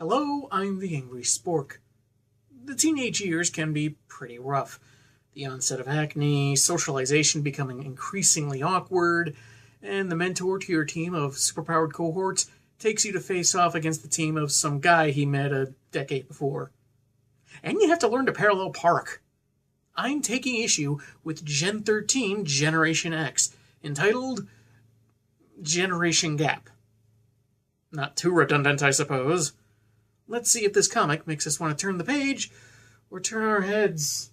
Hello, I'm the Angry Spork. The teenage years can be pretty rough. The onset of acne, socialization becoming increasingly awkward, and the mentor to your team of superpowered cohorts takes you to face off against the team of some guy he met a decade before. And you have to learn to parallel park. I'm taking issue with Gen 13 Generation X, entitled Generation Gap. Not too redundant, I suppose. Let's see if this comic makes us want to turn the page or turn our heads.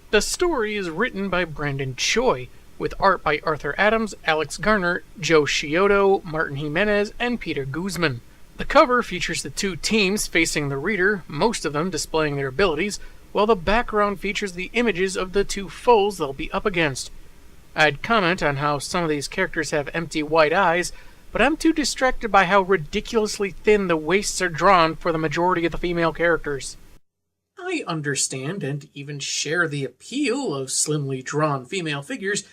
The story is written by Brandon Choi, with art by Arthur Adams, Alex Garner, Joe Scioto, Martin Jimenez, and Peter Guzman. The cover features the two teams facing the reader, most of them displaying their abilities, while the background features the images of the two foes they'll be up against. I'd comment on how some of these characters have empty white eyes, but I'm too distracted by how ridiculously thin the waists are drawn for the majority of the female characters. I understand and even share the appeal of slimly drawn female figures,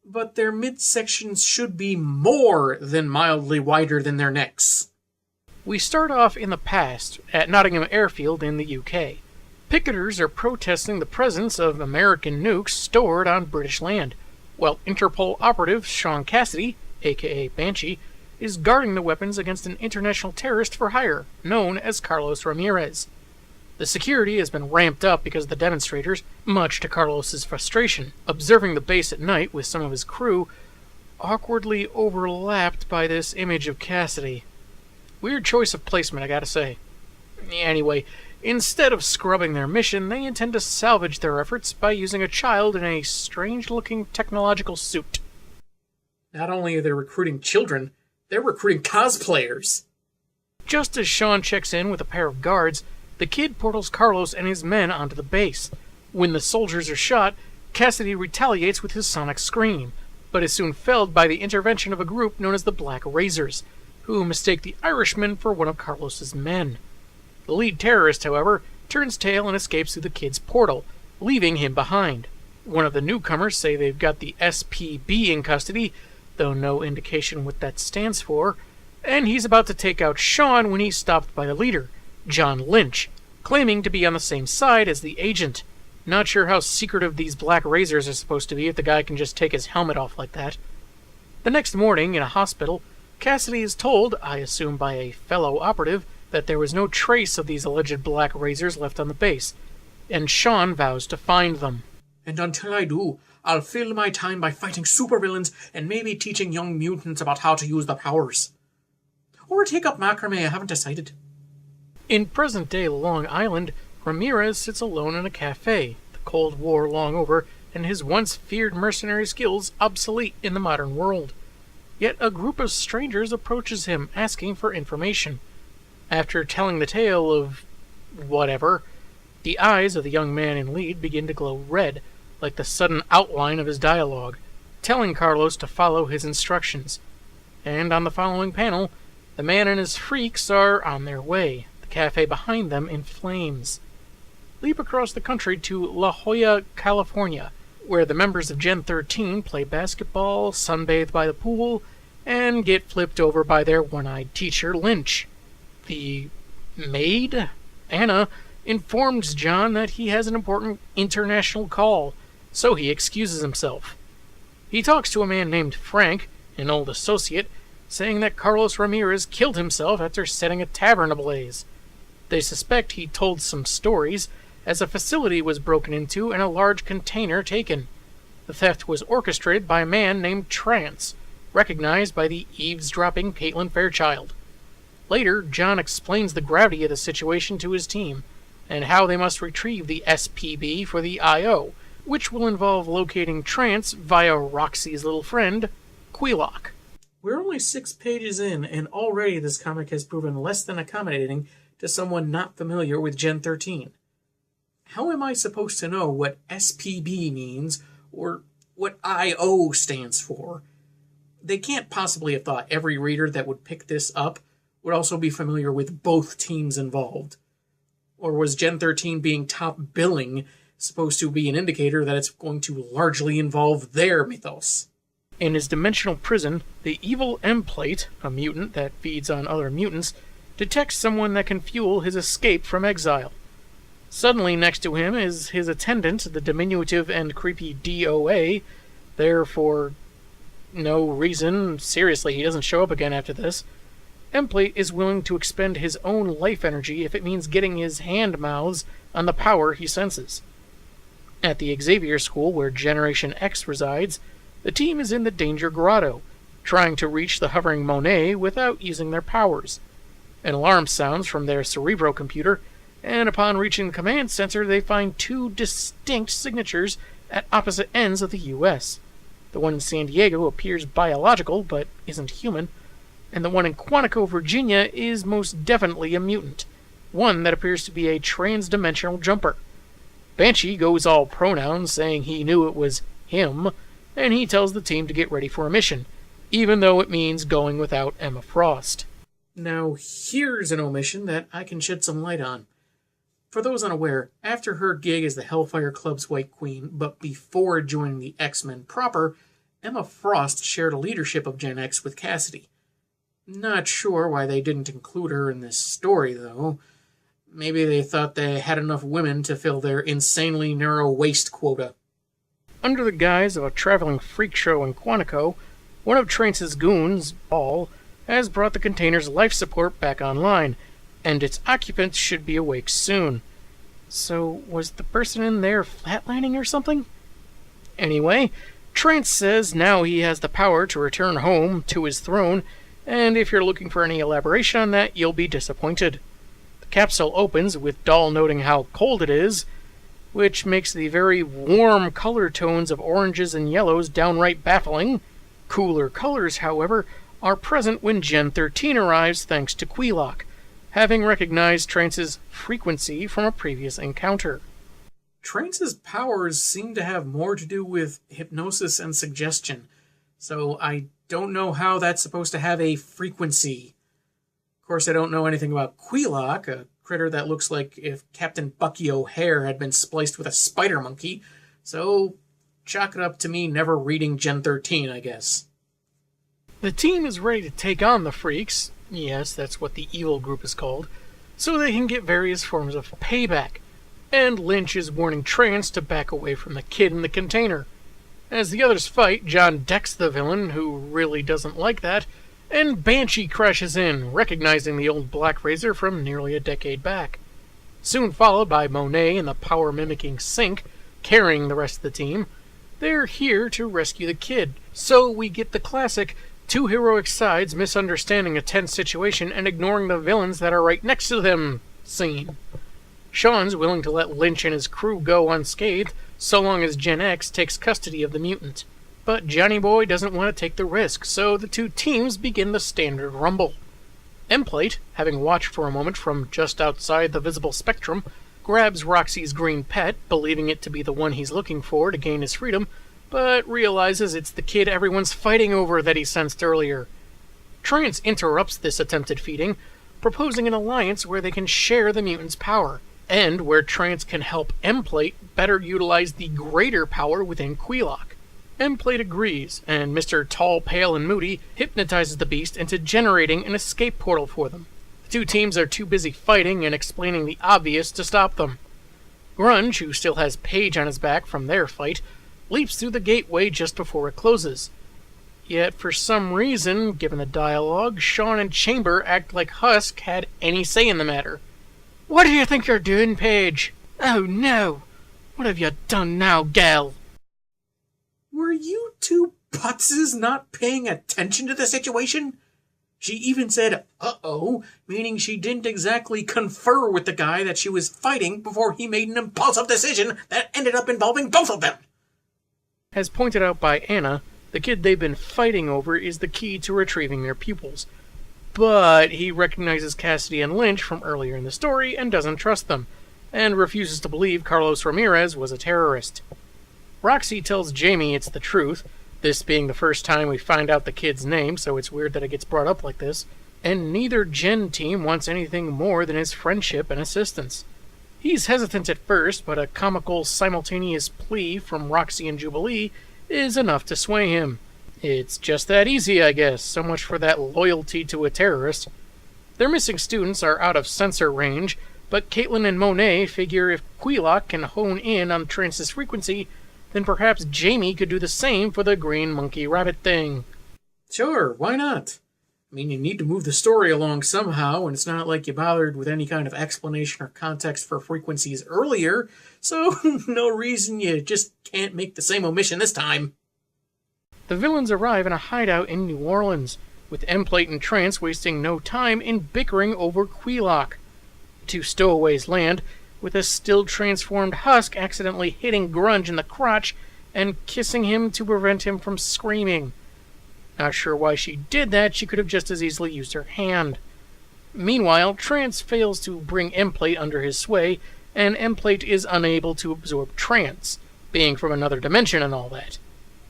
but their midsections should be more than mildly wider than their necks. We start off in the past, at Nottingham Airfield in the UK. Picketers are protesting the presence of American nukes stored on British land, while Interpol operative Sean Cassidy, aka Banshee, is guarding the weapons against an international terrorist for hire, known as Carlos Ramirez. The security has been ramped up because the demonstrators, much to Carlos's frustration, observing the base at night with some of his crew, awkwardly overlapped by this image of Cassidy. Weird choice of placement, I gotta say. Anyway, instead of scrubbing their mission, they intend to salvage their efforts by using a child in a strange-looking technological suit. Not only are they recruiting children, they're recruiting cosplayers. Just as Sean checks in with a pair of guards, the kid portals Carlos and his men onto the base. When the soldiers are shot, Cassidy retaliates with his sonic scream, but is soon felled by the intervention of a group known as the Black Razors, who mistake the Irishman for one of Carlos's men. The lead terrorist, however, turns tail and escapes through the kid's portal, leaving him behind. One of the newcomers say they've got the SPB in custody, though no indication what that stands for, and he's about to take out Sean when he's stopped by the leader, John Lynch, claiming to be on the same side as the agent. Not sure how secretive these Black Razors are supposed to be if the guy can just take his helmet off like that. The next morning, in a hospital, Cassidy is told, I assume by a fellow operative, that there was no trace of these alleged Black Razors left on the base, and Sean vows to find them. And until I do, I'll fill my time by fighting supervillains and maybe teaching young mutants about how to use the powers. Or take up macrame, I haven't decided. In present-day Long Island, Ramirez sits alone in a cafe, the Cold War long over, and his once-feared mercenary skills obsolete in the modern world. Yet a group of strangers approaches him, asking for information. After telling the tale of whatever, the eyes of the young man in lead begin to glow red, like the sudden outline of his dialogue, telling Carlos to follow his instructions. And on the following panel, the man and his freaks are on their way, the cafe behind them in flames. Leap across the country to La Jolla, California, where the members of Gen 13 play basketball, sunbathe by the pool, and get flipped over by their one-eyed teacher, Lynch. The maid, Anna, informs John that he has an important international call, so he excuses himself. He talks to a man named Frank, an old associate, saying that Carlos Ramirez killed himself after setting a tavern ablaze. They suspect he told some stories, as a facility was broken into and a large container taken. The theft was orchestrated by a man named Trance, recognized by the eavesdropping Caitlin Fairchild. Later, John explains the gravity of the situation to his team, and how they must retrieve the SPB for the I.O., which will involve locating Trance via Roxy's little friend, Queelock. We're only 6 pages in, and already this comic has proven less than accommodating to someone not familiar with Gen 13. How am I supposed to know what SPB means, or what I.O. stands for? They can't possibly have thought every reader that would pick this up would also be familiar with both teams involved. Or was Gen 13 being top billing supposed to be an indicator that it's going to largely involve their mythos. In his dimensional prison, the evil M-Plate, a mutant that feeds on other mutants, detects someone that can fuel his escape from exile. Suddenly next to him is his attendant, the diminutive and creepy DOA, there for no reason. Seriously, he doesn't show up again after this. M-Plate is willing to expend his own life energy if it means getting his hand mouths on the power he senses. At the Xavier School, where Generation X resides, the team is in the Danger Grotto, trying to reach the hovering Monet without using their powers. An alarm sounds from their Cerebro computer, and upon reaching the command center, they find two distinct signatures at opposite ends of the U.S. The one in San Diego appears biological, but isn't human, and the one in Quantico, Virginia, is most definitely a mutant, one that appears to be a trans-dimensional jumper. Banshee goes all pronouns, saying he knew it was him, and he tells the team to get ready for a mission, even though it means going without Emma Frost. Now, here's an omission that I can shed some light on. For those unaware, after her gig as the Hellfire Club's White Queen, but before joining the X-Men proper, Emma Frost shared a leadership of Gen X with Cassidy. Not sure why they didn't include her in this story, though. Maybe they thought they had enough women to fill their insanely narrow waist quota. Under the guise of a traveling freak show in Quantico, one of Trance's goons, Ball, has brought the container's life support back online, and its occupants should be awake soon. So, was the person in there flatlining or something? Anyway, Trance says now he has the power to return home to his throne, and if you're looking for any elaboration on that, you'll be disappointed. The capsule opens with Dahl noting how cold it is, which makes the very warm color tones of oranges and yellows downright baffling. Cooler colors, however, are present when Gen 13 arrives thanks to Queelock, having recognized Trance's frequency from a previous encounter. Trance's powers seem to have more to do with hypnosis and suggestion, so I don't know how that's supposed to have a frequency. Of course, I don't know anything about Queelock, a critter that looks like if Captain Bucky O'Hare had been spliced with a spider monkey, so chalk it up to me never reading Gen 13, I guess. The team is ready to take on the Freaks, yes, that's what the evil group is called, so they can get various forms of payback, and Lynch is warning Trance to back away from the kid in the container. As the others fight, John decks the villain, who really doesn't like that, and Banshee crashes in, recognizing the old Black Razor from nearly a decade back. Soon followed by Monet and the power-mimicking Synch, carrying the rest of the team. They're here to rescue the kid, so we get the classic two heroic sides misunderstanding a tense situation and ignoring the villains that are right next to them scene. Sean's willing to let Lynch and his crew go unscathed, so long as Gen X takes custody of the mutant. But Johnny Boy doesn't want to take the risk, so the two teams begin the standard rumble. M-Plate, having watched for a moment from just outside the visible spectrum, grabs Roxy's green pet, believing it to be the one he's looking for to gain his freedom, but realizes it's the kid everyone's fighting over that he sensed earlier. Trance interrupts this attempted feeding, proposing an alliance where they can share the mutant's power, and where Trance can help M-Plate better utilize the greater power within Queelock. M-Plate agrees, and Mr. Tall, Pale, and Moody hypnotizes the beast into generating an escape portal for them. The two teams are too busy fighting and explaining the obvious to stop them. Grunge, who still has Paige on his back from their fight, leaps through the gateway just before it closes. Yet, for some reason, given the dialogue, Sean and Chamber act like Husk had any say in the matter. "What do you think you're doing, Paige?" "Oh no! What have you done now, gal?" Were you two putzes not paying attention to the situation? She even said, "uh-oh," meaning she didn't exactly confer with the guy that she was fighting before he made an impulsive decision that ended up involving both of them. As pointed out by Anna, the kid they've been fighting over is the key to retrieving their pupils. But he recognizes Cassidy and Lynch from earlier in the story and doesn't trust them, and refuses to believe Carlos Ramirez was a terrorist. Roxy tells Jamie it's the truth, this being the first time we find out the kid's name, so it's weird that it gets brought up like this, and neither Gen team wants anything more than his friendship and assistance. He's hesitant at first, but a comical simultaneous plea from Roxy and Jubilee is enough to sway him. It's just that easy, I guess, so much for that loyalty to a terrorist. Their missing students are out of sensor range, but Caitlin and Monet figure if Queelock can hone in on Trance's frequency, then perhaps Jamie could do the same for the green monkey rabbit thing. Sure, why not? I mean, you need to move the story along somehow, and it's not like you bothered with any kind of explanation or context for frequencies earlier, so no reason you just can't make the same omission this time. The villains arrive in a hideout in New Orleans, with M-Plate and Trance wasting no time in bickering over Queelock. The two stowaways land, with a still transformed Husk accidentally hitting Grunge in the crotch and kissing him to prevent him from screaming. Not sure why she did that, she could have just as easily used her hand. Meanwhile, Trance fails to bring M-Plate under his sway, and M-Plate is unable to absorb Trance, being from another dimension and all that.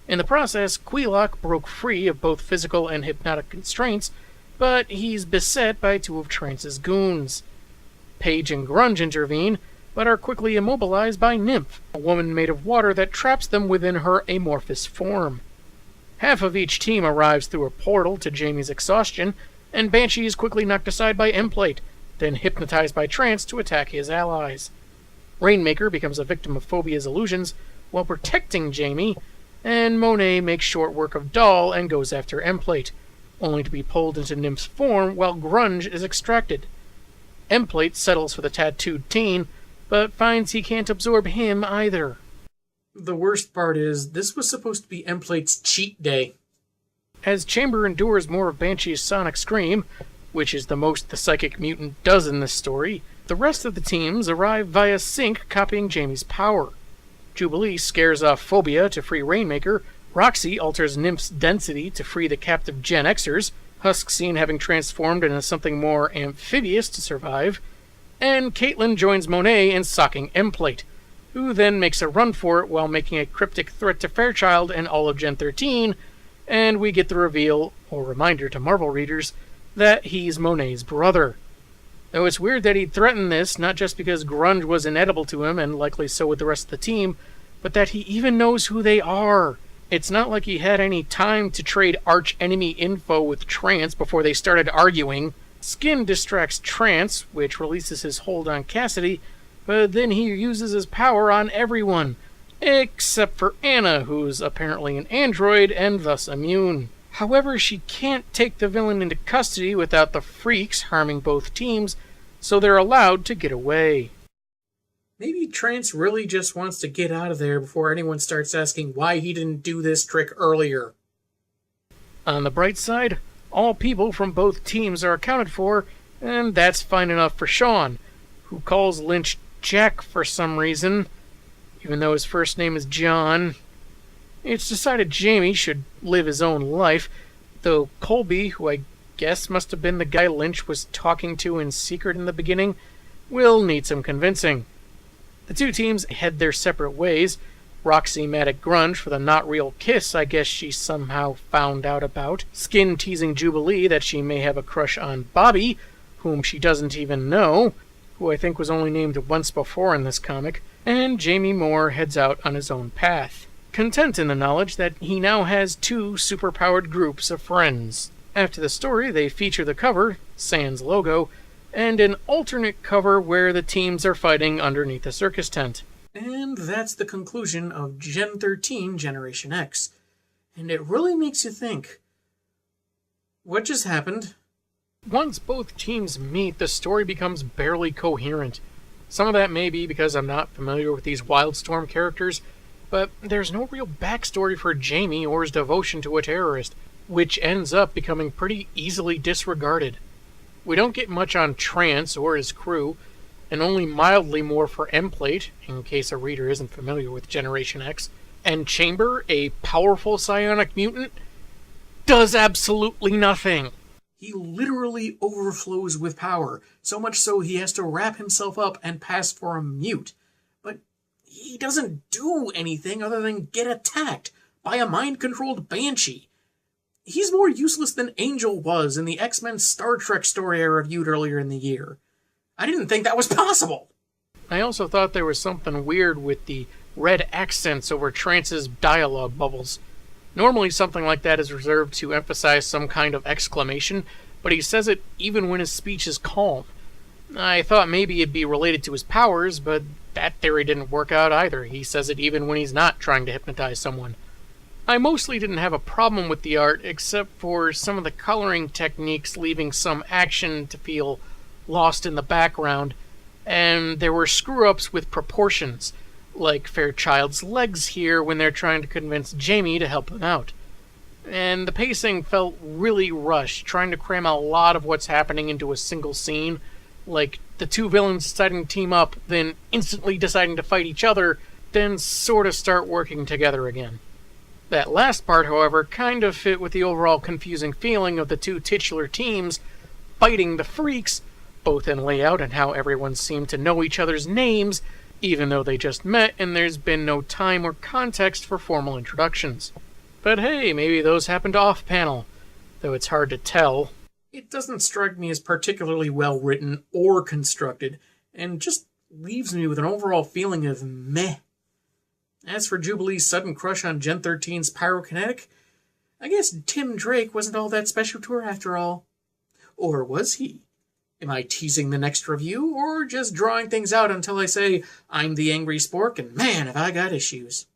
In the process, Queelock broke free of both physical and hypnotic constraints, but he's beset by two of Trance's goons. Paige and Grunge intervene, but are quickly immobilized by Nymph, a woman made of water that traps them within her amorphous form. Half of each team arrives through a portal to Jamie's exhaustion, and Banshee is quickly knocked aside by M-Plate, then hypnotized by Trance to attack his allies. Rainmaker becomes a victim of Phobia's illusions while protecting Jamie, and Monet makes short work of Doll and goes after M-Plate, only to be pulled into Nymph's form while Grunge is extracted. M-Plate settles for the tattooed teen, but finds he can't absorb him either. The worst part is, this was supposed to be M-Plate's cheat day. As Chamber endures more of Banshee's sonic scream, which is the most the psychic mutant does in this story, the rest of the teams arrive via Sync copying Jamie's power. Jubilee scares off Phobia to free Rainmaker, Roxy alters Nymph's density to free the captive Gen Xers, Husk seen having transformed into something more amphibious to survive, and Caitlin joins Monet in socking M-Plate, who then makes a run for it while making a cryptic threat to Fairchild and all of Gen 13, and we get the reveal, or reminder to Marvel readers, that he's Monet's brother. Though it's weird that he'd threaten this, not just because Grunge was inedible to him, and likely so with the rest of the team, but that he even knows who they are. It's not like he had any time to trade arch-enemy info with Trance before they started arguing. Skin distracts Trance, which releases his hold on Cassidy, but then he uses his power on everyone, except for Anna, who's apparently an android and thus immune. However, she can't take the villain into custody without the freaks harming both teams, so they're allowed to get away. Maybe Trance really just wants to get out of there before anyone starts asking why he didn't do this trick earlier. On the bright side, all people from both teams are accounted for, and that's fine enough for Sean, who calls Lynch Jack for some reason, even though his first name is John. It's decided Jamie should live his own life, though Colby, who I guess must have been the guy Lynch was talking to in secret in the beginning, will need some convincing. The two teams head their separate ways, Roxy mad at Grunge for the not-real kiss I guess she somehow found out about, Skin teasing Jubilee that she may have a crush on Bobby, whom she doesn't even know, who I think was only named once before in this comic, and Jamie Moore heads out on his own path, content in the knowledge that he now has two superpowered groups of friends. After the story, they feature the cover, Sans logo, and an alternate cover where the teams are fighting underneath a circus tent. And that's the conclusion of Gen 13 Generation X. And it really makes you think, what just happened? Once both teams meet, the story becomes barely coherent. Some of that may be because I'm not familiar with these Wildstorm characters, but there's no real backstory for Jamie or his devotion to a terrorist, which ends up becoming pretty easily disregarded. We don't get much on Trance or his crew, and only mildly more for M-Plate, in case a reader isn't familiar with Generation X, and Chamber, a powerful psionic mutant, does absolutely nothing. He literally overflows with power, so much so he has to wrap himself up and pass for a mute. But he doesn't do anything other than get attacked by a mind-controlled Banshee. He's more useless than Angel was in the X-Men Star Trek story I reviewed earlier in the year. I didn't think that was possible. I also thought there was something weird with the red accents over Trance's dialogue bubbles. Normally something like that is reserved to emphasize some kind of exclamation, but he says it even when his speech is calm. I thought maybe it'd be related to his powers, but that theory didn't work out either. He says it even when he's not trying to hypnotize someone. I mostly didn't have a problem with the art, except for some of the coloring techniques leaving some action to feel lost in the background, and there were screw-ups with proportions, like Fairchild's legs here when they're trying to convince Jamie to help them out. And the pacing felt really rushed, trying to cram a lot of what's happening into a single scene, like the two villains deciding to team up, then instantly deciding to fight each other, then sort of start working together again. That last part, however, kind of fit with the overall confusing feeling of the two titular teams fighting the freaks, both in layout and how everyone seemed to know each other's names, even though they just met and there's been no time or context for formal introductions. But hey, maybe those happened off-panel, though it's hard to tell. It doesn't strike me as particularly well written or constructed, and just leaves me with an overall feeling of meh. As for Jubilee's sudden crush on Gen 13's Pyrokinetic, I guess Tim Drake wasn't all that special to her after all. Or was he? Am I teasing the next review, or just drawing things out until I say, I'm the Angry Spork, and man, have I got issues.